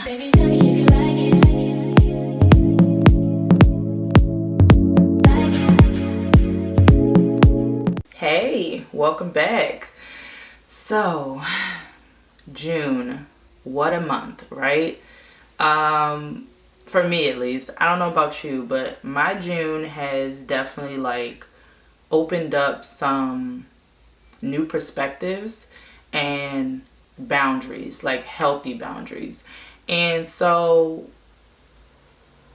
Baby, tell me if you like it. Hey, welcome back. So, June, what a month, right? For me at least. I don't know about you, but my June has definitely opened up some new perspectives and boundaries, like healthy boundaries. And so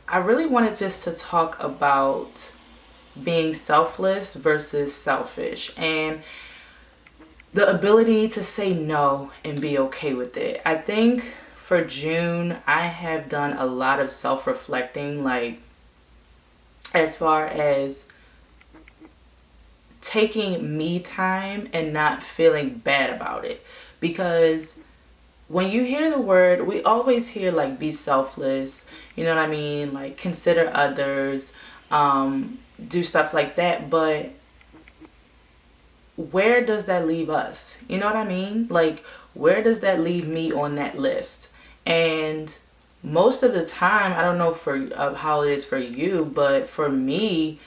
I really wanted just to talk about being selfless versus selfish and the ability to say no and be okay with it. I think for June, I have done a lot of self-reflecting, as far as taking me time and not feeling bad about it. Because when you hear the word, we always hear be selfless, you know what I mean? Like consider others, do stuff like that. But where does that leave us? You know what I mean? Like, where does that leave me on that list? And most of the time, I don't know how it is for you, but for me,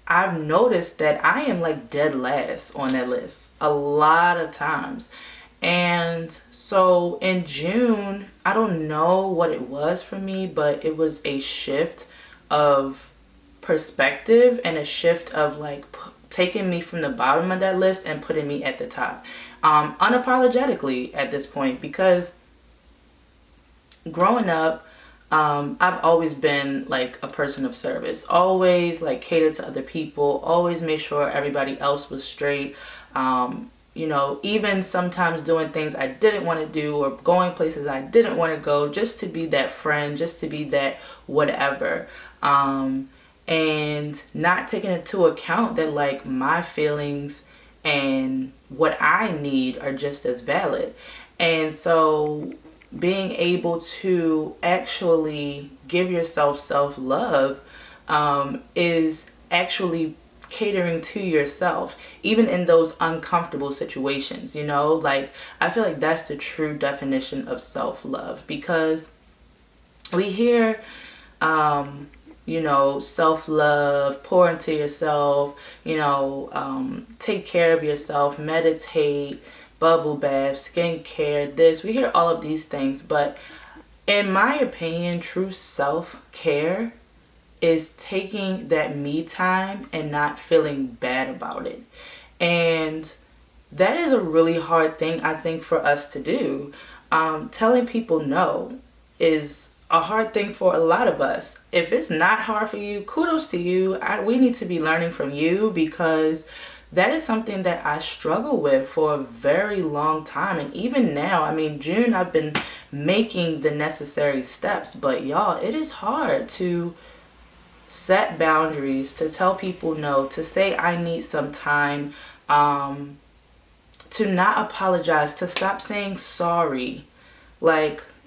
I've noticed that I am dead last on that list a lot of times. And so in June, I don't know what it was for me, but it was a shift of perspective and a shift of taking me from the bottom of that list and putting me at the top, unapologetically at this point. Because growing up, I've always been a person of service, always catered to other people, always made sure everybody else was straight. Even sometimes doing things I didn't want to do or going places I didn't want to go, just to be that friend, just to be that whatever. And not taking into account that my feelings and what I need are just as valid. And so being able to actually give yourself self-love is actually catering to yourself, even in those uncomfortable situations. I feel like that's the true definition of self-love. Because we hear self-love, pour into yourself, take care of yourself, meditate, bubble bath, skincare, this. We hear all of these things, but in my opinion, true self-care is taking that me time and not feeling bad about it. And that is a really hard thing, I think, for us to do. Telling people no is a hard thing for a lot of us. If it's not hard for you, kudos to you. We need to be learning from you, because that is something that I struggle with for a very long time. And even now, June, I've been making the necessary steps, but y'all, it is hard to set boundaries, to tell people no, to say I need some time, to not apologize, to stop saying sorry.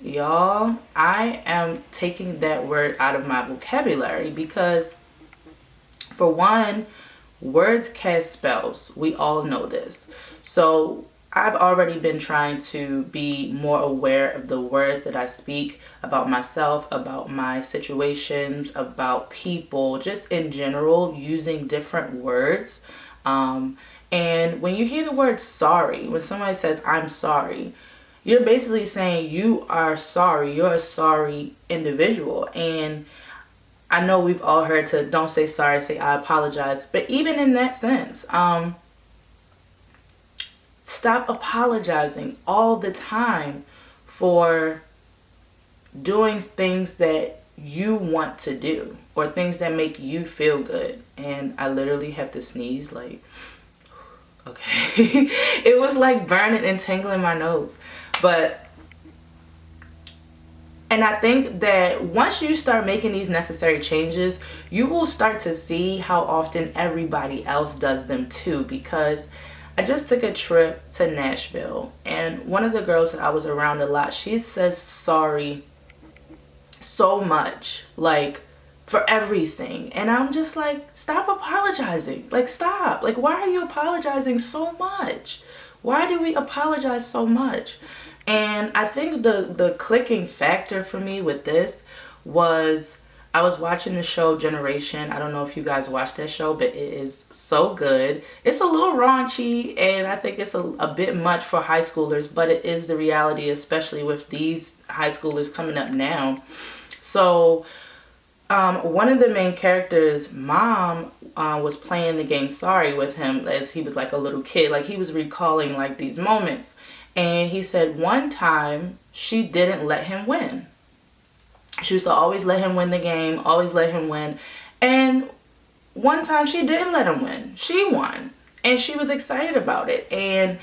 Y'all, I am taking that word out of my vocabulary, because for one, words cast spells. We all know this. So I've already been trying to be more aware of the words that I speak about myself, about my situations, about people, just in general, using different words. And when you hear the word sorry, when somebody says, I'm sorry, you're basically saying you are sorry. You're a sorry individual. And I know we've all heard to don't say sorry, say I apologize. But even in that sense, stop apologizing all the time for doing things that you want to do or things that make you feel good. And I literally have to sneeze, okay. It was burning and tingling my nose. And I think that once you start making these necessary changes, you will start to see how often everybody else does them too. Because I just took a trip to Nashville, and one of the girls that I was around a lot, she says sorry so much, for everything. And I'm just stop apologizing. Stop. Why are you apologizing so much? Why do we apologize so much? And I think the clicking factor for me with this was I was watching the show Generation. I don't know if you guys watched that show, but it is so good. It's a little raunchy, and I think it's a bit much for high schoolers, but it is the reality, especially with these high schoolers coming up now. So one of the main characters' mom was playing the game Sorry with him as he was like a little kid. Like he was recalling like these moments. And he said one time she didn't let him win. She used to always let him win the game, always let him win. And one time she didn't let him win. She won. And she was excited about it. And,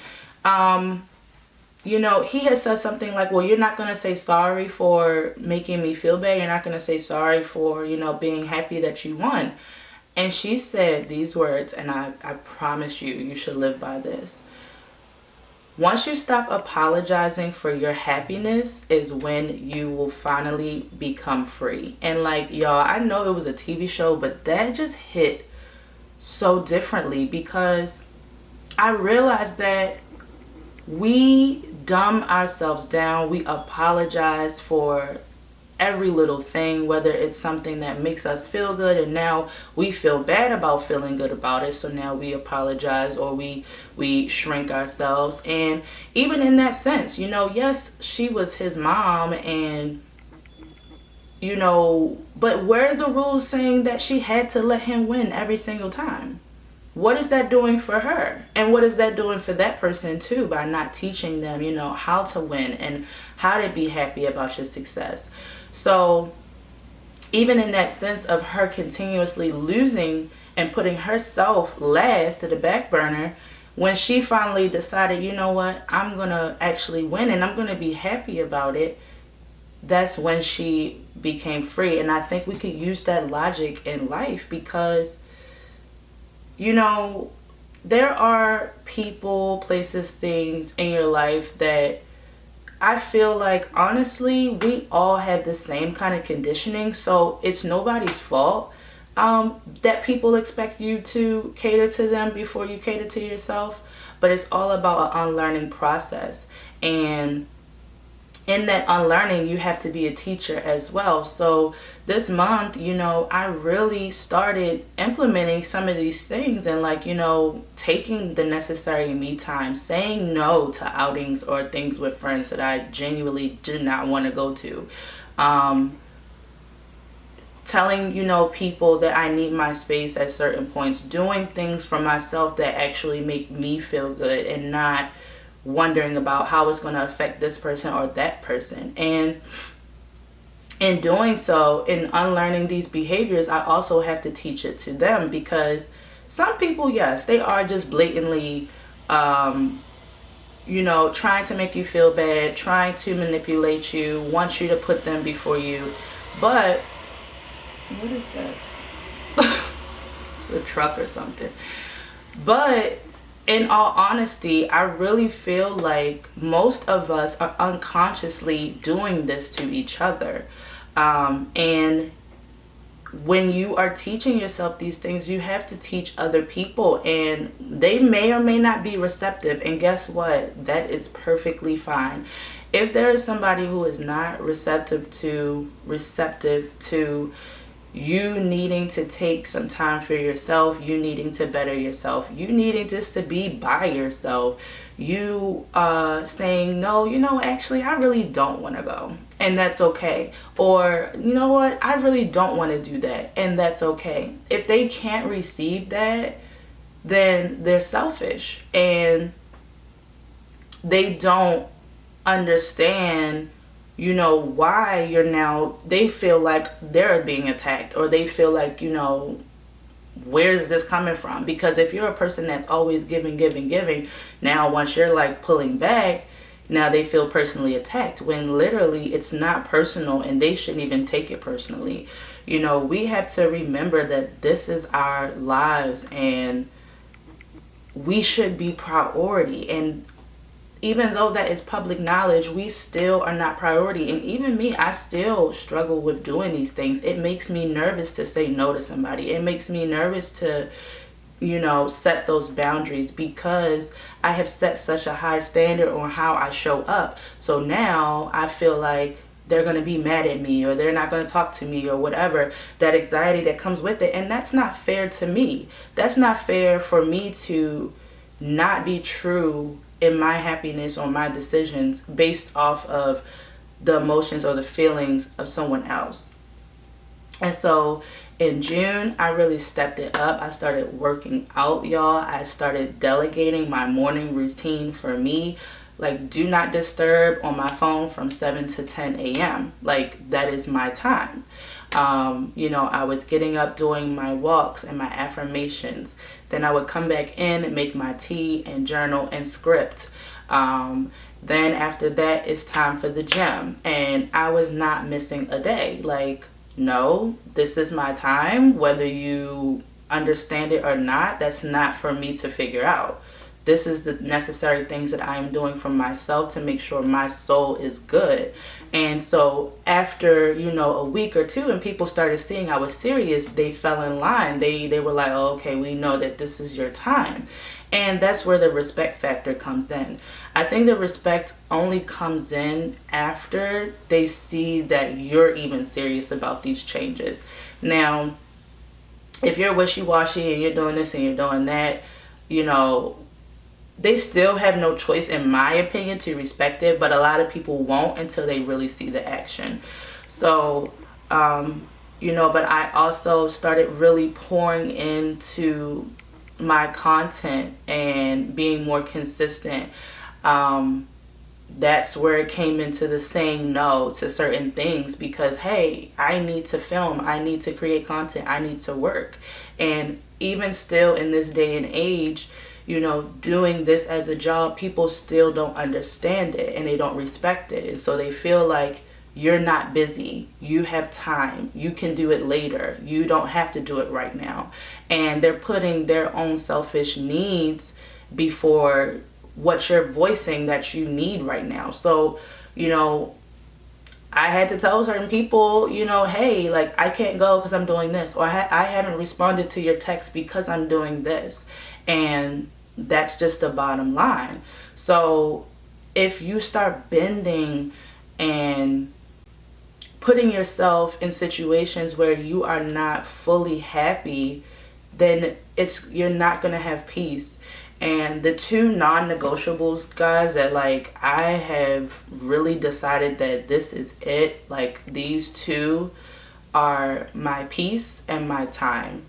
you know, he had said something like, well, you're not going to say sorry for making me feel bad. You're not going to say sorry for, you know, being happy that you won. And she said these words, and I promise you, you should live by this. Once you stop apologizing for your happiness is when you will finally become free. And like, y'all, I know it was a TV show, but that just hit so differently because I realized that we dumb ourselves down. We apologize for every little thing, whether it's something that makes us feel good and now we feel bad about feeling good about it, so now we apologize or we shrink ourselves. And even in that sense, you know, yes, she was his mom, and you know, but where's the rules saying that she had to let him win every single time? What is that doing for her? And what is that doing for that person too, by not teaching them, you know, how to win and how to be happy about your success? So even in that sense of her continuously losing and putting herself last to the back burner, when she finally decided, you know what, I'm going to actually win and I'm going to be happy about it, that's when she became free. And I think we could use that logic in life because, you know, there are people, places, things in your life that I feel like, honestly, we all have the same kind of conditioning, so it's nobody's fault that people expect you to cater to them before you cater to yourself, but it's all about an unlearning process. And in that unlearning, you have to be a teacher as well. So this month, you know, I really started implementing some of these things and like, you know, taking the necessary me time, saying no to outings or things with friends that I genuinely do not want to go to. Telling, you know, people that I need my space at certain points, doing things for myself that actually make me feel good and not wondering about how it's going to affect this person or that person. And in doing so, in unlearning these behaviors, I also have to teach it to them because some people, yes, they are just blatantly, you know, trying to make you feel bad, trying to manipulate you, want you to put them before you. But what is this? It's a truck or something. But in all honesty, I really feel like most of us are unconsciously doing this to each other. And when you are teaching yourself these things, you have to teach other people, and they may or may not be receptive. And guess what? That is perfectly fine. If there is somebody who is not receptive to you needing to take some time for yourself, you needing to better yourself, you needing just to be by yourself, you saying, no, you know, actually, I really don't want to go, and that's okay. Or, you know what, I really don't want to do that, and that's okay. If they can't receive that, then they're selfish, and they don't understand, you know, why you're now, they feel like they're being attacked, or they feel like, you know, where's this coming from? Because if you're a person that's always giving, now once you're like pulling back, now they feel personally attacked, when literally it's not personal and they shouldn't even take it personally. You know, we have to remember that this is our lives and we should be priority. And even though that is public knowledge, we still are not priority. And even me, I still struggle with doing these things. It makes me nervous to say no to somebody. It makes me nervous to, set those boundaries, because I have set such a high standard on how I show up. So now I feel like they're going to be mad at me, or they're not going to talk to me, or whatever, that anxiety that comes with it. And that's not fair to me. That's not fair for me to not be true in my happiness or my decisions based off of the emotions or the feelings of someone else. And so in June, I really stepped it up. I started working out, y'all. I started delegating my morning routine for me. Like, do not disturb on my phone from 7 to 10 a.m. Like, that is my time. I was getting up, doing my walks and my affirmations. Then I would come back in and make my tea and journal and script. Then after that, it's time for the gym. And I was not missing a day. Like, no, this is my time. Whether you understand it or not, that's not for me to figure out. This is the necessary things that I'm doing for myself to make sure my soul is good. And so after, a week or two, and people started seeing I was serious, they fell in line. They were like, oh, okay, we know that this is your time. And that's where the respect factor comes in. I think the respect only comes in after they see that you're even serious about these changes. Now, if you're wishy-washy and you're doing this and you're doing that, they still have no choice, in my opinion, to respect it. But a lot of people won't until they really see the action. So, but I also started really pouring into my content and being more consistent. That's where it came into the saying no to certain things, because hey, I need to film, I need to create content, I need to work. And even still in this day and age, doing this as a job, people still don't understand it and they don't respect it. And so they feel like you're not busy, you have time, you can do it later, you don't have to do it right now. And they're putting their own selfish needs before what you're voicing that you need right now. So, I had to tell certain people, hey, like, I can't go because I'm doing this, or I haven't responded to your text because I'm doing this. And that's just the bottom line. So if you start bending and putting yourself in situations where you are not fully happy, then you're not going to have peace. And the two non-negotiables, guys, that like I have really decided that this is it, like these two are my peace and my time.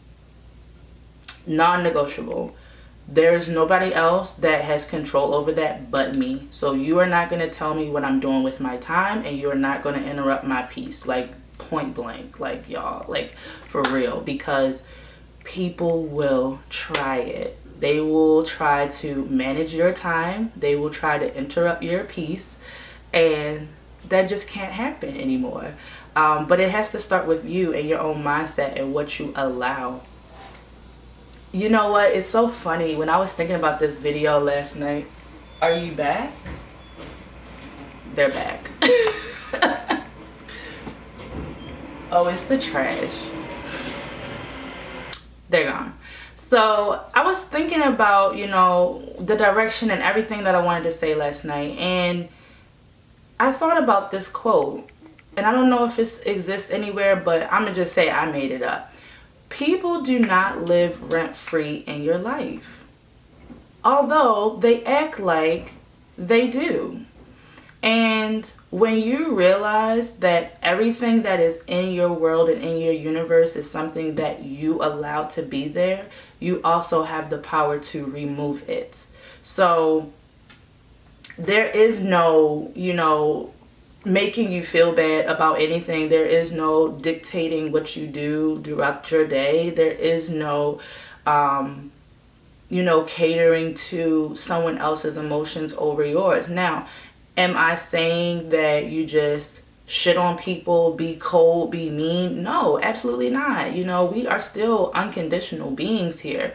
Non-negotiable. There's nobody else that has control over that but me. So you are not going to tell me what I'm doing with my time, and you are not going to interrupt my peace, like point blank, like y'all, like for real, because people will try it. They will try to manage your time. They will try to interrupt your peace, and that just can't happen anymore. But it has to start with you and your own mindset and what you allow. You know what? It's so funny. When I was thinking about this video last night, are you back? They're back. Oh, it's the trash. They're gone. So I was thinking about, the direction and everything that I wanted to say last night. And I thought about this quote. And I don't know if it exists anywhere, but I'm going to just say I made it up. People do not live rent-free in your life, although they act like they do. And when you realize that everything that is in your world and in your universe is something that you allow to be there, you also have the power to remove it. So there is no, making you feel bad about anything. There is no dictating what you do throughout your day. There is no, catering to someone else's emotions over yours. Now, am I saying that you just shit on people, be cold, be mean? No, absolutely not. We are still unconditional beings here.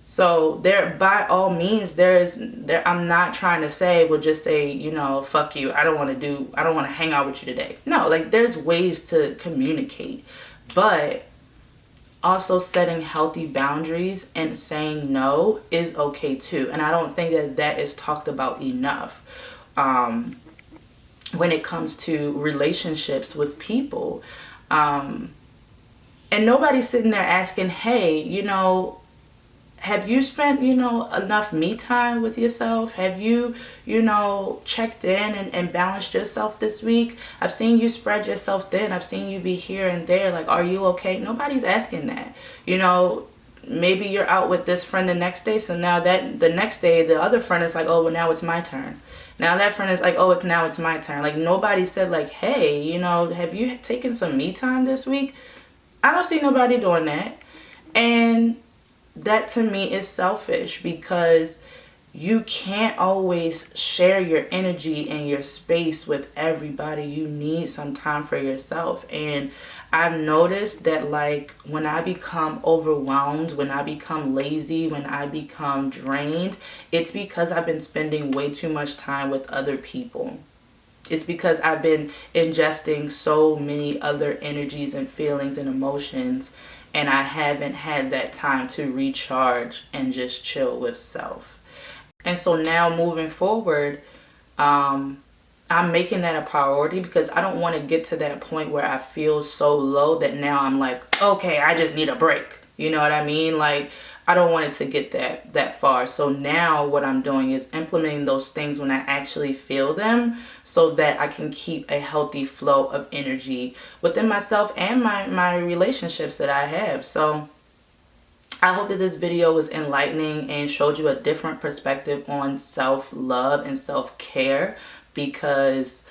So there, by all means, I'm not trying to say, well, just say, fuck you. I don't want to hang out with you today. No, like there's ways to communicate, but also setting healthy boundaries and saying no is okay too. And I don't think that that is talked about enough when it comes to relationships with people. And nobody's sitting there asking, hey, have you spent, enough me time with yourself? Have you, checked in and balanced yourself this week? I've seen you spread yourself thin. I've seen you be here and there. Like, are you okay? Nobody's asking that. Maybe you're out with this friend the next day. So now that the next day, the other friend is like, oh, well, now it's my turn. Now that friend is like, oh, now it's my turn. Like, nobody said like, hey, have you taken some me time this week? I don't see nobody doing that. And that to me is selfish, because you can't always share your energy and your space with everybody. You need some time for yourself. And I've noticed that, like, when I become overwhelmed, when I become lazy, when I become drained, it's because I've been spending way too much time with other people. It's because I've been ingesting so many other energies and feelings and emotions, and I haven't had that time to recharge and just chill with self. And so now moving forward, I'm making that a priority, because I don't want to get to that point where I feel so low that now I'm like, okay, I just need a break. You know what I mean? Like, I don't want it to get that far. So now what I'm doing is implementing those things when I actually feel them, so that I can keep a healthy flow of energy within myself and my relationships that I have. So I hope that this video was enlightening and showed you a different perspective on self-love and self-care, because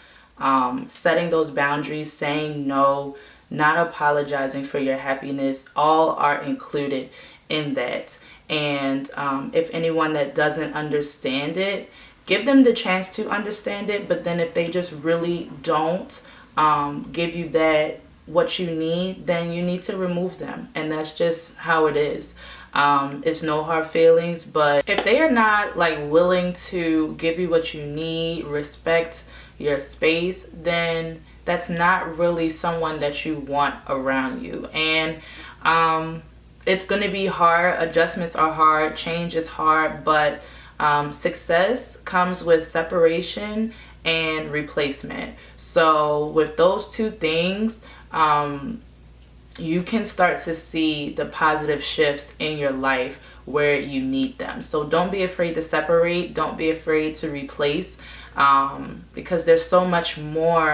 setting those boundaries, saying no, not apologizing for your happiness, all are included in that. And if anyone that doesn't understand it, give them the chance to understand it. But then if they just really don't give you that what you need, then you need to remove them. And that's just how it is. It's no hard feelings, but if they are not like willing to give you what you need, respect your space, then that's not really someone that you want around you. And it's going to be hard. Adjustments are hard. Change is hard. But success comes with separation and replacement. So with those two things, you can start to see the positive shifts in your life where you need them. So don't be afraid to separate. Don't be afraid to replace. Because there's so much more,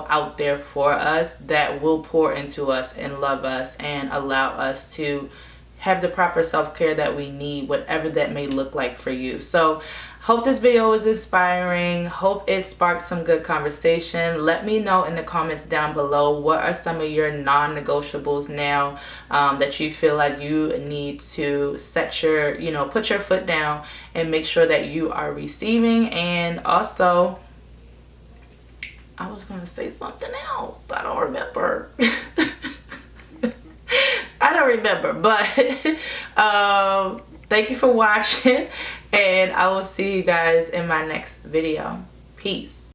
out there for us that will pour into us and love us and allow us to have the proper self-care that we need, whatever that may look like for you. So hope this video was inspiring. Hope it sparked some good conversation. Let me know in the comments down below, what are some of your non-negotiables now that you feel like you need to set your, put your foot down and make sure that you are receiving. And also, I was going to say something else. I don't remember. I don't remember, but thank you for watching, and I will see you guys in my next video. Peace.